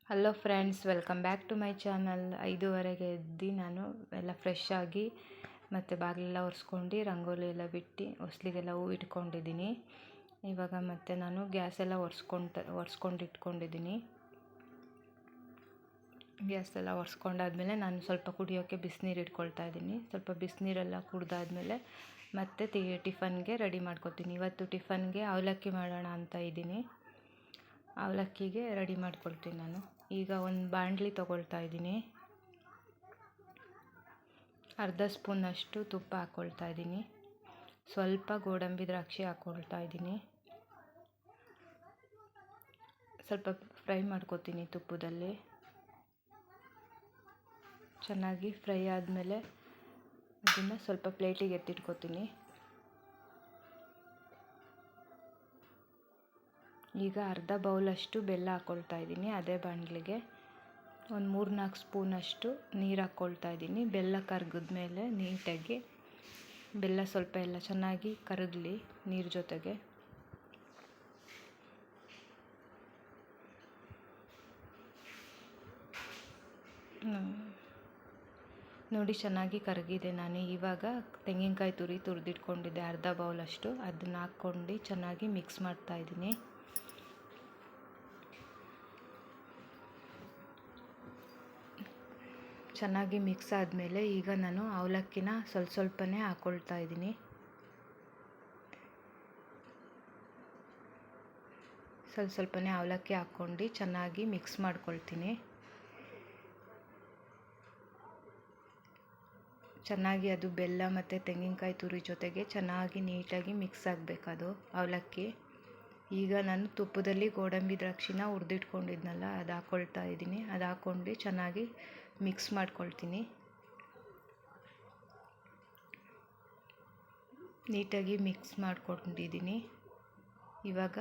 Hello friends, welcome back to my channel. 5:30ಗೆ ಎದ್ದು ನಾನು ಎಲ್ಲ ಫ್ರೆಶ್ ಆಗಿ ಮತ್ತು ಬಾಗಿಲೆಲ್ಲ ಒರೆಸ್ಕೊಂಡು ರಂಗೋಲಿ ಎಲ್ಲ ಬಿಟ್ಟು ಹೊಸ್ಲಿಗೆಲ್ಲ ಹೂವು ಇಟ್ಕೊಂಡಿದ್ದೀನಿ. ಇವಾಗ ಮತ್ತು ನಾನು ಗ್ಯಾಸ್ ಎಲ್ಲ ಒರೆಸ್ಕೊಂಡು ಇಟ್ಕೊಂಡಿದ್ದೀನಿ. ಗ್ಯಾಸ್ ಎಲ್ಲ ಒರೆಸ್ಕೊಂಡಾದ್ಮೇಲೆ ನಾನು ಸ್ವಲ್ಪ ಕುಡಿಯೋಕ್ಕೆ ಬಿಸಿನೀರು ಇಟ್ಕೊಳ್ತಾ ಇದ್ದೀನಿ. ಸ್ವಲ್ಪ ಬಿಸಿನೀರೆಲ್ಲ ಕುಡ್ದಾದ್ಮೇಲೆ ಮತ್ತು ಟಿಫನ್ಗೆ ರೆಡಿ ಮಾಡ್ಕೊತೀನಿ. ಇವತ್ತು ಟಿಫನ್ಗೆ ಅವಲಕ್ಕಿ ಮಾಡೋಣ ಅಂತ ಇದ್ದೀನಿ. ಅವಲಕ್ಕಿಗೆ ರೆಡಿ ಮಾಡ್ಕೊಳ್ತೀನಿ ನಾನು. ಈಗ ಒಂದು ಬಾಣಲಿ ತೊಗೊಳ್ತಾ ಇದ್ದೀನಿ. ಅರ್ಧ ಸ್ಪೂನಷ್ಟು ತುಪ್ಪ ಹಾಕ್ಕೊಳ್ತಾ ಇದ್ದೀನಿ. ಸ್ವಲ್ಪ ಗೋಡಂಬಿ ದ್ರಾಕ್ಷಿ ಹಾಕ್ಕೊಳ್ತಾ ಇದ್ದೀನಿ. ಸ್ವಲ್ಪ ಫ್ರೈ ಮಾಡ್ಕೊತೀನಿ ತುಪ್ಪದಲ್ಲಿ. ಚೆನ್ನಾಗಿ ಫ್ರೈ ಆದಮೇಲೆ ಅದನ್ನು ಸ್ವಲ್ಪ ಪ್ಲೇಟಿಗೆ ಎತ್ತಿಟ್ಕೊತೀನಿ. ಈಗ ಅರ್ಧ ಬೌಲಷ್ಟು ಬೆಲ್ಲ ಹಾಕ್ಕೊಳ್ತಾ ಇದ್ದೀನಿ. ಅದೇ ಬಾಣಲಿಗೆ ಒಂದು 3-4 ಸ್ಪೂನಷ್ಟು ನೀರು ಹಾಕ್ಕೊಳ್ತಾ ಇದ್ದೀನಿ. ಬೆಲ್ಲ ಕರಗಿದ್ಮೇಲೆ ನೀಟಾಗಿ ಬೆಲ್ಲ ಸ್ವಲ್ಪ ಎಲ್ಲ ಚೆನ್ನಾಗಿ ಕರಗಲಿ ನೀರು ಜೊತೆಗೆ. ನೋಡಿ, ಚೆನ್ನಾಗಿ ಕರಗಿದೆ. ನಾನು ಇವಾಗ ತೆಂಗಿನಕಾಯಿ ತುರಿದಿಟ್ಕೊಂಡಿದ್ದೆ ಅರ್ಧ ಬೌಲಷ್ಟು, ಅದನ್ನು ಹಾಕ್ಕೊಂಡು ಚೆನ್ನಾಗಿ ಮಿಕ್ಸ್ ಮಾಡ್ತಾ ಇದ್ದೀನಿ. ಚೆನ್ನಾಗಿ ಮಿಕ್ಸ್ ಆದಮೇಲೆ ಈಗ ನಾನು ಅವಲಕ್ಕಿನ ಸ್ವಲ್ಪನೇ ಹಾಕ್ಕೊಳ್ತಾ ಇದ್ದೀನಿ. ಸ್ವಲ್ಪನೇ ಅವಲಕ್ಕಿ ಹಾಕ್ಕೊಂಡು ಚೆನ್ನಾಗಿ ಮಿಕ್ಸ್ ಮಾಡ್ಕೊಳ್ತೀನಿ. ಚೆನ್ನಾಗಿ ಅದು ಬೆಲ್ಲ ಮತ್ತು ತೆಂಗಿನಕಾಯಿ ತುರಿ ಜೊತೆಗೆ ಚೆನ್ನಾಗಿ ನೀಟಾಗಿ ಮಿಕ್ಸ್ ಆಗಬೇಕದು ಅವಲಕ್ಕಿ. ಈಗ ನಾನು ತುಪ್ಪದಲ್ಲಿ ಗೋಡಂಬಿ ದ್ರಾಕ್ಷಿನ ಹುರಿದಿಟ್ಕೊಂಡಿದ್ನಲ್ಲ, ಅದು ಹಾಕ್ಕೊಳ್ತಾ ಇದ್ದೀನಿ. ಅದು ಹಾಕ್ಕೊಂಡು ಚೆನ್ನಾಗಿ ಮಿಕ್ಸ್ ಮಾಡ್ಕೊಳ್ತೀನಿ. ನೀಟಾಗಿ ಮಿಕ್ಸ್ ಮಾಡ್ಕೊಂಡಿದ್ದೀನಿ. ಇವಾಗ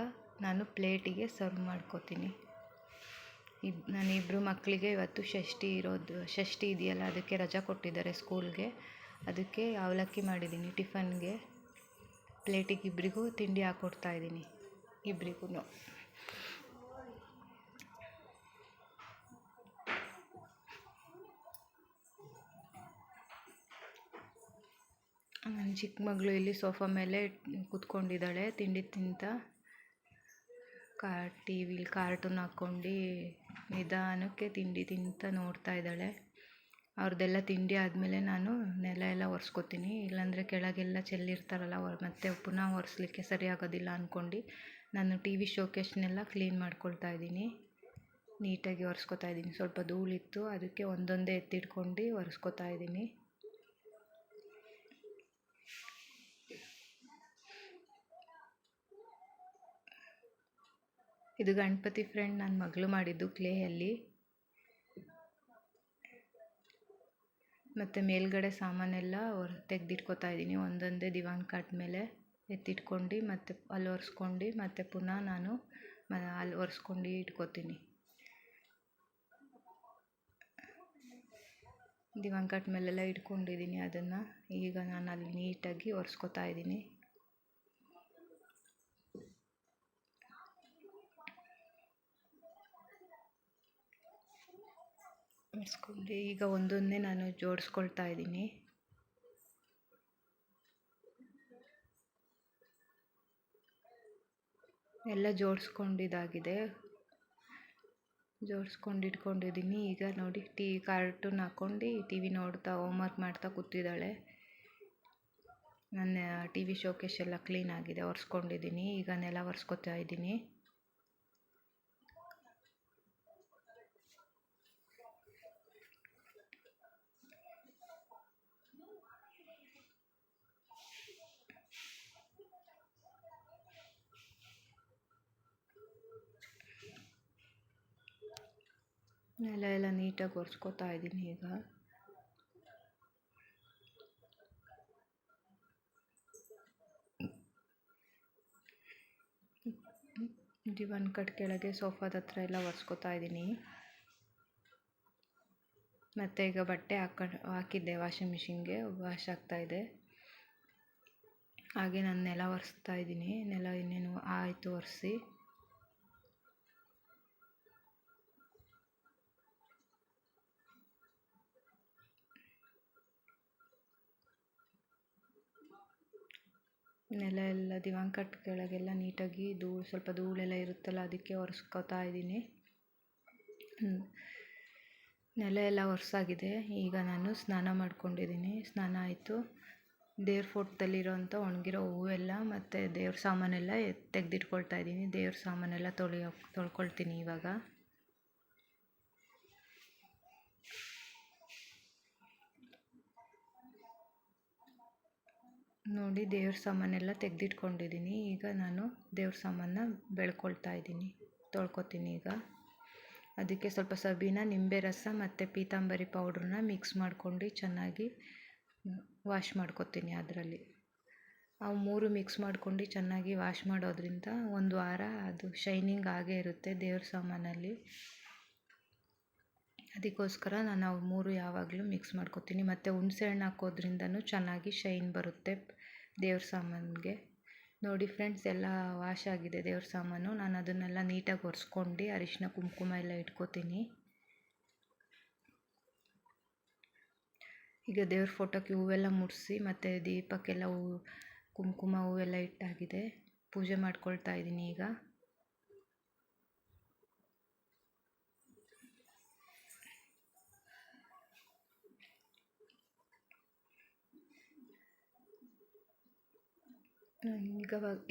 ನಾನು ಪ್ಲೇಟಿಗೆ ಸರ್ವ್ ಮಾಡ್ಕೊತೀನಿ. ನಾನು ಇಬ್ಬರು ಮಕ್ಕಳಿಗೆ ಇವತ್ತು ಷಷ್ಠಿ ಇದೆಯಲ್ಲ, ಅದಕ್ಕೆ ರಜಾ ಕೊಟ್ಟಿದ್ದಾರೆ ಸ್ಕೂಲ್ಗೆ. ಅದಕ್ಕೆ ಅವಲಕ್ಕಿ ಮಾಡಿದ್ದೀನಿ ಟಿಫನ್ಗೆ. ಪ್ಲೇಟಿಗೆ ಇಬ್ಬರಿಗೂ ತಿಂಡಿ ಹಾಕ್ಕೊಡ್ತಾ ಇದ್ದೀನಿ, ಇಬ್ಬರಿಗೂ. ನನ್ನ ಚಿಕ್ಕ ಮಗಳು ಇಲ್ಲಿ ಸೋಫಾ ಮೇಲೆ ಕೂತ್ಕೊಂಡಿದ್ದಾಳೆ ತಿಂಡಿ ತಿಂತ. ಟಿವಿಲಿ ಕಾರ್ಟೂನ್ ಹಾಕ್ಕೊಂಡು ನಿಧಾನಕ್ಕೆ ತಿಂಡಿ ತಿಂತ ನೋಡ್ತಾ ಇದ್ದಾಳೆ. ಅವ್ರದ್ದೆಲ್ಲ ತಿಂಡಿ ಆದಮೇಲೆ ನಾನು ನೆಲ ಎಲ್ಲ ಒರೆಸ್ಕೊತೀನಿ. ಇಲ್ಲಾಂದರೆ ಕೆಳಗೆಲ್ಲ ಚೆಲ್ಲಿರ್ತಾರಲ್ಲ, ಮತ್ತೆ ಪುನಃ ಒರೆಸ್ಲಿಕ್ಕೆ ಸರಿಯಾಗೋದಿಲ್ಲ ಅಂದ್ಕೊಂಡು ನಾನು TV ಶೋಕೇಶ್ನೆಲ್ಲ ಕ್ಲೀನ್ ಮಾಡ್ಕೊಳ್ತಾ ಇದ್ದೀನಿ. ನೀಟಾಗಿ ಒರೆಸ್ಕೊತಾ ಇದ್ದೀನಿ. ಸ್ವಲ್ಪ ಧೂಳಿತ್ತು, ಅದಕ್ಕೆ ಒಂದೊಂದೇ ಎತ್ತಿಟ್ಕೊಂಡು ಒರೆಸ್ಕೊತಾ ಇದ್ದೀನಿ. ಇದು ಗಣಪತಿ ಫ್ರೆಂಡ್ ನನ್ನ ಮಗಳು ಮಾಡಿದ್ದು ಕ್ಲೇಯಲ್ಲಿ. ಮತ್ತು ಮೇಲ್ಗಡೆ ಸಾಮಾನೆಲ್ಲ ತೆಗೆದಿಟ್ಕೊತಾ ಇದ್ದೀನಿ. ಒಂದೊಂದೇ ದಿವಾನ್ ಕಾಟ್ ಮೇಲೆ ಎತ್ತಿಟ್ಕೊಂಡು ಮತ್ತು ಅಲ್ಲಿ ಒರೆಸ್ಕೊಂಡು ಮತ್ತು ಪುನಃ ನಾನು ಅಲ್ಲಿ ಒರೆಸ್ಕೊಂಡು ಇಟ್ಕೊತೀನಿ. ದಿವಾನ್ ಕಾಟ್ ಮೇಲೆಲ್ಲ ಇಟ್ಕೊಂಡಿದ್ದೀನಿ ಅದನ್ನು. ಈಗ ನಾನು ಅಲ್ಲಿ ನೀಟಾಗಿ ಒರೆಸ್ಕೊತಾ ಇದ್ದೀನಿ. ಒರೆಸ್ಕೊಂಡು ಈಗ ಒಂದೊಂದೇ ನಾನು ಜೋಡಿಸ್ಕೊಳ್ತಾ ಇದ್ದೀನಿ. ಎಲ್ಲ ಜೋಡಿಸ್ಕೊಂಡಿದ್ದಾಗಿದೆ. ಜೋಡಿಸ್ಕೊಂಡು ಇಟ್ಕೊಂಡಿದ್ದೀನಿ. ಈಗ ನೋಡಿ, ಕಾರ್ಟೂನ್ ಹಾಕ್ಕೊಂಡು TV ನೋಡ್ತಾ ಹೋಮ್ವರ್ಕ್ ಮಾಡ್ತಾ ಕೂತಿದ್ದಾಳೆ. ನನ್ನ TV ಶೋಕೇಶ್ ಎಲ್ಲ ಕ್ಲೀನ್ ಆಗಿದೆ, ಒರೆಸ್ಕೊಂಡಿದ್ದೀನಿ. ಈಗ ನೆಲ ಒರೆಸ್ಕೊತಾ ಇದ್ದೀನಿ. ನೆಲ ಎಲ್ಲ ನೀಟಾಗಿ ಒರೆಸ್ಕೊತಾ ಇದ್ದೀನಿ. ಈಗ ದಿವಾನ್ ಕಟ್ ಕೆಳಗೆ ಸೋಫಾದ ಹತ್ರ ಎಲ್ಲ ಒರೆಸ್ಕೊತಾ ಇದ್ದೀನಿ. ಮತ್ತು ಈಗ ಬಟ್ಟೆ ಹಾಕಿದ್ದೆ ವಾಷಿಂಗ್ ಮಿಷಿನ್ಗೆ, ವಾಶ್ ಆಗ್ತಾಯಿದೆ. ಹಾಗೆ ನಾನು ನೆಲ ಒರೆಸ್ತಾ ಇದ್ದೀನಿ. ನೆಲ ಇನ್ನೇನು ಆಯಿತು ಒರೆಸಿ. ನೆಲ ಎಲ್ಲ ದಿವಾಂಕಟ್ ಕೆಳಗೆಲ್ಲ ನೀಟಾಗಿ ಸ್ವಲ್ಪ ಧೂಳೆಲ್ಲ ಇರುತ್ತಲ್ಲ, ಅದಕ್ಕೆ ಒರೆಸ್ಕೊತಾ ಇದ್ದೀನಿ. ನೆಲ ಎಲ್ಲ ಒರೆಸಾಗಿದೆ. ಈಗ ನಾನು ಸ್ನಾನ ಮಾಡ್ಕೊಂಡಿದ್ದೀನಿ. ಸ್ನಾನ ಆಯಿತು. ದೇವ್ರ ಫೋಟೋದಲ್ಲಿರೋಂಥ ಒಣಗಿರೋ ಹೂವೆಲ್ಲ ಮತ್ತು ದೇವ್ರ ಸಾಮಾನೆಲ್ಲ ತೆಗೆದಿಟ್ಕೊಳ್ತಾ ಇದ್ದೀನಿ. ದೇವ್ರ ಸಾಮಾನೆಲ್ಲ ತೊಳ್ಕೊಳ್ತೀನಿ ಇವಾಗ. ನೋಡಿ, ದೇವ್ರ ಸಾಮಾನೆಲ್ಲ ತೆಗೆದಿಟ್ಕೊಂಡಿದ್ದೀನಿ. ಈಗ ನಾನು ದೇವ್ರ ಸಾಮಾನ ಬೆಳ್ಕೊಳ್ತಾ ಇದ್ದೀನಿ, ತೊಳ್ಕೊತೀನಿ ಈಗ. ಅದಕ್ಕೆ ಸ್ವಲ್ಪ ಸಬೀನ, ನಿಂಬೆ ರಸ ಮತ್ತು ಪೀತಾಂಬರಿ ಪೌಡ್ರನ್ನ ಮಿಕ್ಸ್ ಮಾಡ್ಕೊಂಡು ಚೆನ್ನಾಗಿ ವಾಶ್ ಮಾಡ್ಕೊತೀನಿ. ಅದರಲ್ಲಿ ಅವು 3 ಮಿಕ್ಸ್ ಮಾಡ್ಕೊಂಡು ಚೆನ್ನಾಗಿ ವಾಶ್ ಮಾಡೋದ್ರಿಂದ ಒಂದು ವಾರ ಅದು ಶೈನಿಂಗ್ ಆಗೇ ಇರುತ್ತೆ ದೇವ್ರ ಸಾಮಾನಲ್ಲಿ. ಅದಕ್ಕೋಸ್ಕರ ನಾನು ಅವು 3 ಯಾವಾಗಲೂ ಮಿಕ್ಸ್ ಮಾಡ್ಕೊತೀನಿ. ಮತ್ತು ಹುಣಸೆ ಹಣ್ಣು ಹಾಕೋದ್ರಿಂದನೂ ಚೆನ್ನಾಗಿ ಶೈನ್ ಬರುತ್ತೆ ದೇವ್ರ ಸಾಮಾನಿಗೆ. ನೋಡಿ ಫ್ರೆಂಡ್ಸ್, ಎಲ್ಲ ವಾಶ್ ಆಗಿದೆ ದೇವ್ರ ಸಾಮಾನು. ನಾನು ಅದನ್ನೆಲ್ಲ ನೀಟಾಗಿ ಒರೆಸ್ಕೊಂಡು ಅರಿಶಿನ ಕುಂಕುಮ ಎಲ್ಲ ಇಟ್ಕೋತೀನಿ. ಈಗ ದೇವ್ರ ಫೋಟೋಕ್ಕೆ ಹೂವೆಲ್ಲ ಮುಡಿಸಿ ಮತ್ತು ದೀಪಕ್ಕೆಲ್ಲ ಕುಂಕುಮ ಹೂವೆಲ್ಲ ಇಟ್ಟಾಗಿದೆ. ಪೂಜೆ ಮಾಡ್ಕೊಳ್ತಾ ಇದ್ದೀನಿ ಈಗ.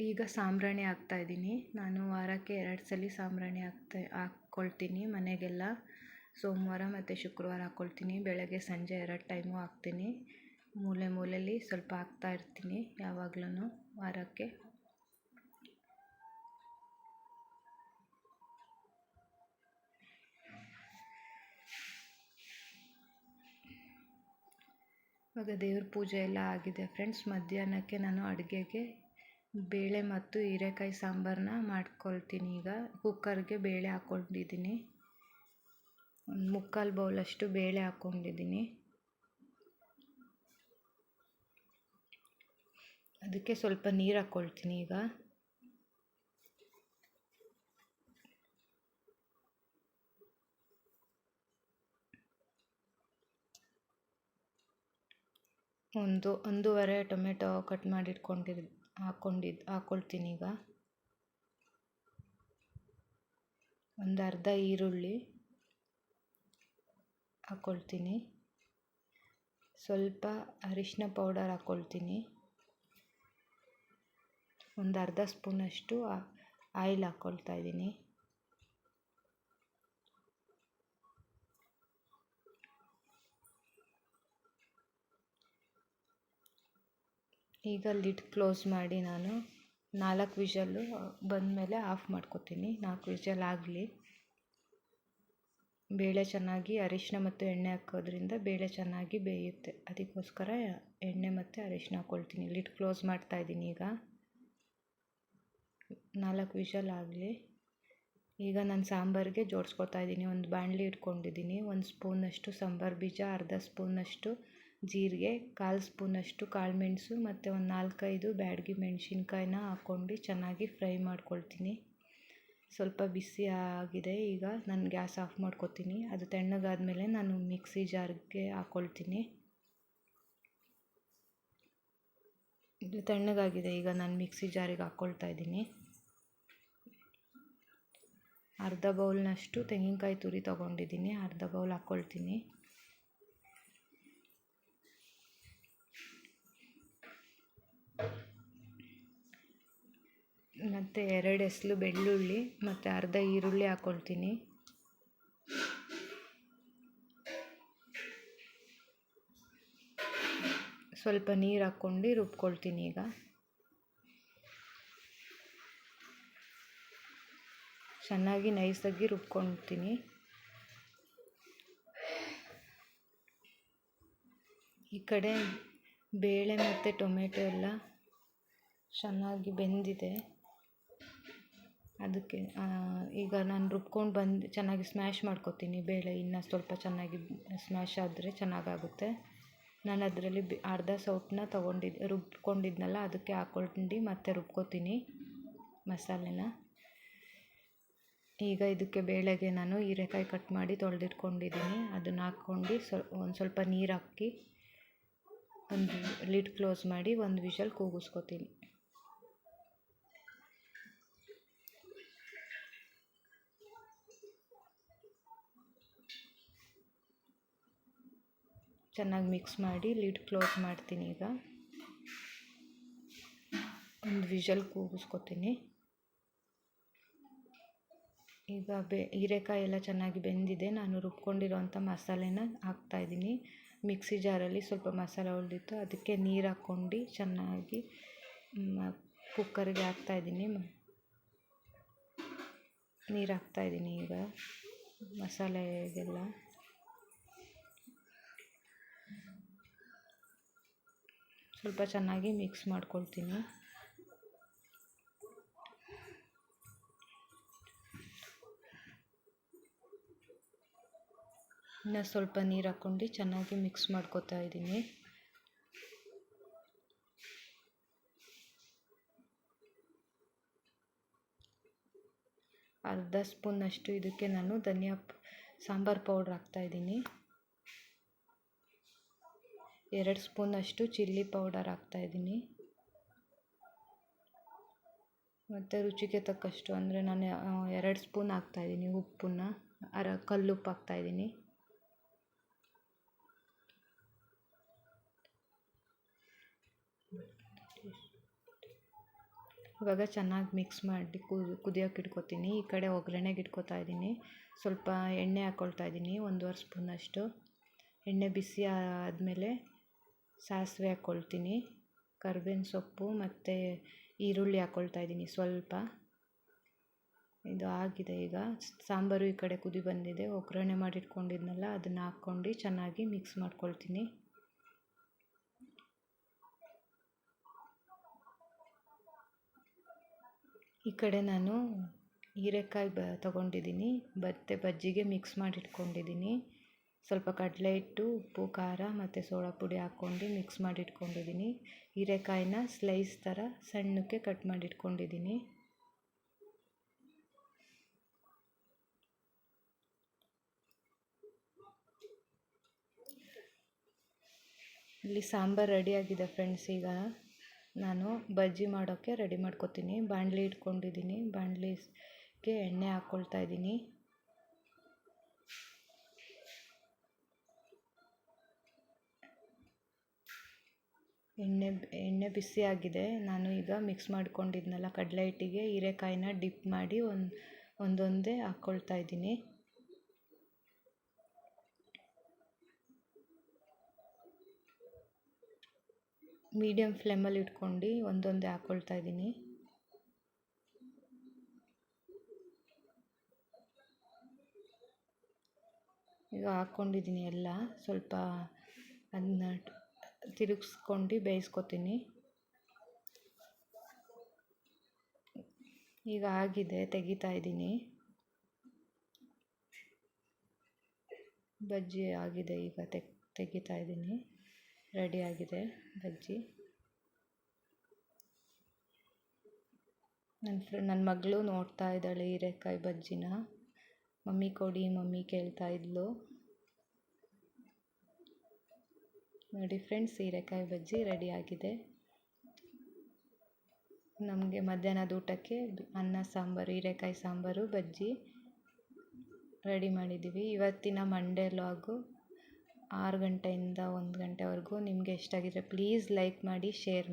ಈಗ ಸಾಂಬ್ರಾಣಿ ಹಾಕ್ತಾಯಿದ್ದೀನಿ. ನಾನು ವಾರಕ್ಕೆ 2 ಸಲ ಸಾಂಬ್ರಾಣಿ ಹಾಕ್ಕೊಳ್ತೀನಿ ಮನೆಗೆಲ್ಲ. ಸೋಮವಾರ ಮತ್ತು ಶುಕ್ರವಾರ ಹಾಕ್ಕೊಳ್ತೀನಿ. ಬೆಳಗ್ಗೆ ಸಂಜೆ 2 ಟೈಮು ಹಾಕ್ತೀನಿ. ಮೂಲೆಯಲ್ಲಿ ಸ್ವಲ್ಪ ಹಾಕ್ತಾಯಿರ್ತೀನಿ ಯಾವಾಗ್ಲೂ ವಾರಕ್ಕೆ. ಇವಾಗ ದೇವ್ರ ಪೂಜೆ ಎಲ್ಲ ಆಗಿದೆ ಫ್ರೆಂಡ್ಸ್. ಮಧ್ಯಾಹ್ನಕ್ಕೆ ನಾನು ಅಡುಗೆಗೆ ಬೇಳೆ ಮತ್ತು ಹೀರೆಕಾಯಿ ಸಾಂಬಾರನ್ನ ಮಾಡ್ಕೊಳ್ತೀನಿ. ಈಗ ಕುಕ್ಕರ್ಗೆ ಬೇಳೆ ಹಾಕ್ಕೊಂಡಿದ್ದೀನಿ. ಒಂದು 3/4 ಬೌಲಷ್ಟು ಬೇಳೆ ಹಾಕ್ಕೊಂಡಿದ್ದೀನಿ. ಅದಕ್ಕೆ ಸ್ವಲ್ಪ ನೀರು ಹಾಕ್ಕೊಳ್ತೀನಿ ಈಗ. ಒಂದೂವರೆ ಟೊಮೆಟೊ ಕಟ್ ಮಾಡಿ ಹಾಕ್ಕೊಳ್ತೀನಿ ಈಗ. ಒಂದು ಅರ್ಧ ಈರುಳ್ಳಿ ಹಾಕ್ಕೊಳ್ತೀನಿ. ಸ್ವಲ್ಪ ಅರಿಶಿನ ಪೌಡರ್ ಹಾಕ್ಕೊಳ್ತೀನಿ. ಒಂದು ಅರ್ಧ ಸ್ಪೂನಷ್ಟು ಆಯಿಲ್ ಹಾಕ್ಕೊಳ್ತಾ ಇದ್ದೀನಿ. ಈಗ ಲಿಡ್ ಕ್ಲೋಸ್ ಮಾಡಿ ನಾನು 4 ವಿಷಲ್ಲು ಬಂದಮೇಲೆ ಆಫ್ ಮಾಡ್ಕೊತೀನಿ. 4 ವಿಷಲ್ ಆಗಲಿ. ಬೇಳೆ ಚೆನ್ನಾಗಿ ಅರಿಶಿನ ಮತ್ತು ಎಣ್ಣೆ ಹಾಕೋದ್ರಿಂದ ಬೇಳೆ ಚೆನ್ನಾಗಿ ಬೇಯುತ್ತೆ. ಅದಕ್ಕೋಸ್ಕರ ಎಣ್ಣೆ ಮತ್ತು ಅರಿಶಿನ ಹಾಕ್ಕೊಳ್ತೀನಿ. ಲಿಡ್ ಕ್ಲೋಸ್ ಮಾಡ್ತಾಯಿದ್ದೀನಿ ಈಗ. 4 ವಿಷಲ್ ಆಗಲಿ. ಈಗ ನಾನು ಸಾಂಬಾರಿಗೆ ಜೋಡಿಸ್ಕೊತಾ ಇದ್ದೀನಿ. ಒಂದು ಬಾಣಲಿ ಇಟ್ಕೊಂಡಿದ್ದೀನಿ. 1 ಸ್ಪೂನಷ್ಟು ಸಾಂಬಾರು ಬೀಜ, ಅರ್ಧ ಸ್ಪೂನಷ್ಟು ಜೀರಿಗೆ, 1/4 ಸ್ಪೂನಷ್ಟು ಕಾಳುಮೆಣಸು ಮತ್ತು ಒಂದು 4-5 ಬ್ಯಾಡಗಿ ಮೆಣಸಿನ್ಕಾಯಿನ ಹಾಕ್ಕೊಂಡು ಚೆನ್ನಾಗಿ ಫ್ರೈ ಮಾಡ್ಕೊಳ್ತೀನಿ. ಸ್ವಲ್ಪ ಬಿಸಿ ಆಗಿದೆ. ಈಗ ನಾನು ಗ್ಯಾಸ್ ಆಫ್ ಮಾಡ್ಕೊತೀನಿ. ಅದು ತಣ್ಣಗಾದ್ಮೇಲೆ ನಾನು ಮಿಕ್ಸಿ ಜಾರ್ಗೆ ಹಾಕ್ಕೊಳ್ತೀನಿ. ಇದು ತಣ್ಣಗಾಗಿದೆ. ಈಗ ನಾನು ಮಿಕ್ಸಿ ಜಾರಿಗೆ ಹಾಕ್ಕೊಳ್ತಾ ಇದ್ದೀನಿ. ಅರ್ಧ ಬೌಲ್ನಷ್ಟು ತೆಂಗಿನಕಾಯಿ ತುರಿ ತೊಗೊಂಡಿದ್ದೀನಿ. ಅರ್ಧ ಬೌಲ್ ಹಾಕ್ಕೊಳ್ತೀನಿ. ಮತ್ತು 2 ಎಸಳು ಬೆಳ್ಳುಳ್ಳಿ ಮತ್ತು ಅರ್ಧ ಈರುಳ್ಳಿ ಹಾಕ್ಕೊಳ್ತೀನಿ. ಸ್ವಲ್ಪ ನೀರು ಹಾಕ್ಕೊಂಡು ರುಬ್ಕೊಳ್ತೀನಿ. ಈಗ ಚೆನ್ನಾಗಿ ನೈಸಾಗಿ ರುಬ್ಕೊಳ್ತೀನಿ. ಈ ಕಡೆ ಬೇಳೆ ಮತ್ತು ಟೊಮೆಟೊ ಎಲ್ಲ ಚೆನ್ನಾಗಿ ಬೆಂದಿದೆ. ಅದಕ್ಕೆ ಈಗ ನಾನು ರುಬ್ಕೊಂಡು ಚೆನ್ನಾಗಿ ಸ್ಮ್ಯಾಶ್ ಮಾಡ್ಕೊತೀನಿ. ಬೇಳೆ ಇನ್ನೂ ಸ್ವಲ್ಪ ಚೆನ್ನಾಗಿ ಸ್ಮ್ಯಾಶ್ ಆದರೆ ಚೆನ್ನಾಗಾಗುತ್ತೆ. ನಾನು ಅದರಲ್ಲಿ ಅರ್ಧ ಸೌಟನ್ನ ರುಬ್ಕೊಂಡಿದ್ನಲ್ಲ, ಅದಕ್ಕೆ ಹಾಕ್ಕೊಂಡು ಮತ್ತೆ ರುಬ್ಕೊತೀನಿ ಮಸಾಲೆನ. ಈಗ ಇದಕ್ಕೆ ಬೇಳೆಗೆ ನಾನು ಹೀರೆಕಾಯಿ ಕಟ್ ಮಾಡಿ ತೊಳೆದಿಟ್ಕೊಂಡಿದ್ದೀನಿ. ಅದನ್ನು ಹಾಕ್ಕೊಂಡು ಒಂದು ಸ್ವಲ್ಪ ನೀರು ಹಾಕಿ ಒಂದು ಲಿಡ್ ಕ್ಲೋಸ್ ಮಾಡಿ 1 ವಿಷಲ್ ಕೂಗಿಸ್ಕೊತೀನಿ. ಚೆನ್ನಾಗಿ ಮಿಕ್ಸ್ ಮಾಡಿ ಲಿಡ್ ಕ್ಲೋಸ್ ಮಾಡ್ತೀನಿ. ಈಗ ಒಂದು ವಿಷಲ್ ಕೂಗಿಸ್ಕೊತೀನಿ. ಈಗ ಹೀರೆಕಾಯಿ ಎಲ್ಲ ಚೆನ್ನಾಗಿ ಬೆಂದಿದೆ. ನಾನು ರುಬ್ಕೊಂಡಿರೋಂಥ ಮಸಾಲೆನ ಹಾಕ್ತಾಯಿದ್ದೀನಿ. ಮಿಕ್ಸಿ ಜಾರಲ್ಲಿ ಸ್ವಲ್ಪ ಮಸಾಲೆ ಉಳಿದಿತ್ತು, ಅದಕ್ಕೆ ನೀರು ಹಾಕ್ಕೊಂಡು ಚೆನ್ನಾಗಿ ಕುಕ್ಕರ್ಗೆ ಹಾಕ್ತಾಯಿದ್ದೀನಿ. ನೀರು ಹಾಕ್ತಾಯಿದ್ದೀನಿ ಈಗ ಮಸಾಲೆಗೆಲ್ಲ. ಸ್ವಲ್ಪ ಚೆನ್ನಾಗಿ ಮಿಕ್ಸ್ ಮಾಡ್ಕೊಳ್ತೀನಿ. ಇನ್ನು ಸ್ವಲ್ಪ ನೀರು ಹಾಕ್ಕೊಂಡು ಚೆನ್ನಾಗಿ ಮಿಕ್ಸ್ ಮಾಡ್ಕೊತಾ ಇದ್ದೀನಿ. ಅರ್ಧ ಸ್ಪೂನಷ್ಟು ಇದಕ್ಕೆ ನಾನು ಸಾಂಬಾರು ಪೌಡ್ರ್ ಹಾಕ್ತಾಯಿದ್ದೀನಿ. 2 ಸ್ಪೂನಷ್ಟು ಚಿಲ್ಲಿ ಪೌಡರ್ ಹಾಕ್ತಾಯಿದ್ದೀನಿ. ಮತ್ತು ರುಚಿಗೆ ತಕ್ಕಷ್ಟು ಅಂದರೆ ನಾನು 2 ಸ್ಪೂನ್ ಹಾಕ್ತಾಯಿದ್ದೀನಿ ಉಪ್ಪನ್ನ, ಕಲ್ಲುಪ್ಪು ಹಾಕ್ತಾಯಿದ್ದೀನಿ. ಇವಾಗ ಚೆನ್ನಾಗಿ ಮಿಕ್ಸ್ ಮಾಡಿ ಕುದಿಯೋಕೆ ಇಟ್ಕೊತೀನಿ. ಈ ಕಡೆ ಒಗ್ಗರಣೆಗೆ ಇಟ್ಕೊತಾ ಇದ್ದೀನಿ. ಸ್ವಲ್ಪ ಎಣ್ಣೆ ಹಾಕ್ಕೊಳ್ತಾ ಇದ್ದೀನಿ, 1.5 ಸ್ಪೂನಷ್ಟು. ಎಣ್ಣೆ ಬಿಸಿ ಆದಮೇಲೆ ಸಾಸಿವೆ ಹಾಕ್ಕೊಳ್ತೀನಿ, ಕರಿಬೇವಿನ ಸೊಪ್ಪು ಮತ್ತು ಈರುಳ್ಳಿ ಹಾಕ್ಕೊಳ್ತಾ ಇದ್ದೀನಿ ಸ್ವಲ್ಪ. ಇದು ಆಗಿದೆ. ಈಗ ಸಾಂಬಾರು ಈ ಕಡೆ ಕುದಿ ಬಂದಿದೆ. ಒಗ್ಗರಣೆ ಮಾಡಿಟ್ಕೊಂಡಿದ್ನಲ್ಲ ಅದನ್ನು ಹಾಕ್ಕೊಂಡು ಚೆನ್ನಾಗಿ ಮಿಕ್ಸ್ ಮಾಡ್ಕೊಳ್ತೀನಿ. ಈ ಕಡೆ ನಾನು ಹೀರೆಕಾಯಿ ತೊಗೊಂಡಿದ್ದೀನಿ, ಮತ್ತು ಬಜ್ಜಿಗೆ ಮಿಕ್ಸ್ ಮಾಡಿ ಇಟ್ಕೊಂಡಿದ್ದೀನಿ. ಸ್ವಲ್ಪ ಕಡಲೆ ಹಿಟ್ಟು, ಉಪ್ಪು, ಖಾರ ಮತ್ತು ಸೋಡಾ ಪುಡಿ ಹಾಕ್ಕೊಂಡು ಮಿಕ್ಸ್ ಮಾಡಿ ಇಟ್ಕೊಂಡಿದ್ದೀನಿ. ಹೀರೆಕಾಯಿನ ಸ್ಲೈಸ್ ಥರ ಸಣ್ಣಕ್ಕೆ ಕಟ್ ಮಾಡಿ ಇಟ್ಕೊಂಡಿದ್ದೀನಿ. ಇಲ್ಲಿ ಸಾಂಬಾರು ರೆಡಿಯಾಗಿದೆ ಫ್ರೆಂಡ್ಸ್. ಈಗ ನಾನು ಬಜ್ಜಿ ಮಾಡೋಕ್ಕೆ ರೆಡಿ ಮಾಡ್ಕೊತೀನಿ. ಬಾಣಲಿ ಇಟ್ಕೊಂಡಿದ್ದೀನಿ, ಬಾಣಲಿಗೆ ಎಣ್ಣೆ ಹಾಕ್ಕೊಳ್ತಾ ಇದ್ದೀನಿ. ಎಣ್ಣೆ ಬಿಸಿ ಆಗಿದೆ. ನಾನು ಈಗ ಮಿಕ್ಸ್ ಮಾಡ್ಕೊಂಡಿದ್ನಲ್ಲ ಕಡಲೆ ಹಿಟ್ಟಿಗೆ ಹೀರೆಕಾಯಿನ ಡಿಪ್ ಮಾಡಿ ಒಂದೊಂದೇ ಹಾಕ್ಕೊಳ್ತಾ ಇದ್ದೀನಿ. ಮೀಡಿಯಮ್ ಫ್ಲೇಮಲ್ಲಿ ಇಟ್ಕೊಂಡು ಒಂದೊಂದೇ ಹಾಕ್ಕೊಳ್ತಾ ಇದ್ದೀನಿ. ಈಗ ಹಾಕ್ಕೊಂಡಿದ್ದೀನಿ ಎಲ್ಲ. ಸ್ವಲ್ಪ ಅದನ್ನ ತಿರುಗಿಸ್ಕೊಂಡು ಬೇಯಿಸ್ಕೊತೀನಿ. ಈಗ ಆಗಿದೆ, ತೆಗಿತಾ ಇದ್ದೀನಿ. ಬಜ್ಜಿ ಆಗಿದೆ, ಈಗ ತೆಗಿತಾ ಇದ್ದೀನಿ. ರೆಡಿ ಆಗಿದೆ ಬಜ್ಜಿ. ನನ್ನ ಮಗಳು ನೋಡ್ತಾ ಇದ್ದಾಳೆ ಹೀರೆಕಾಯಿ ಬಜ್ಜಿನ. ಮಮ್ಮಿ ಕೊಡಿ ಮಮ್ಮಿ ಕೇಳ್ತಾ ಇದ್ಲು. ನೋಡಿ ಫ್ರೆಂಡ್ಸ್, ಹೀರೆಕಾಯಿ ಬಜ್ಜಿ ರೆಡಿ ಆಗಿದೆ. ನಮಗೆ ಮಧ್ಯಾಹ್ನದ ಊಟಕ್ಕೆ ಅನ್ನ ಸಾಂಬಾರು, ಹೀರೆಕಾಯಿ ಸಾಂಬಾರು, ಬಜ್ಜಿ ರೆಡಿ ಮಾಡಿದ್ದೀವಿ. ಇವತ್ತಿನ ಮಂಡೇ ವ್ಲಾಗು 6 ಗಂಟೆಯಿಂದ 1 ಗಂಟೆವರೆಗೂ. ನಿಮಗೆ ಇಷ್ಟ ಆಗಿದ್ರೆ ಪ್ಲೀಸ್ ಲೈಕ್ ಮಾಡಿ, ಶೇರ್ ಮಾಡಿ.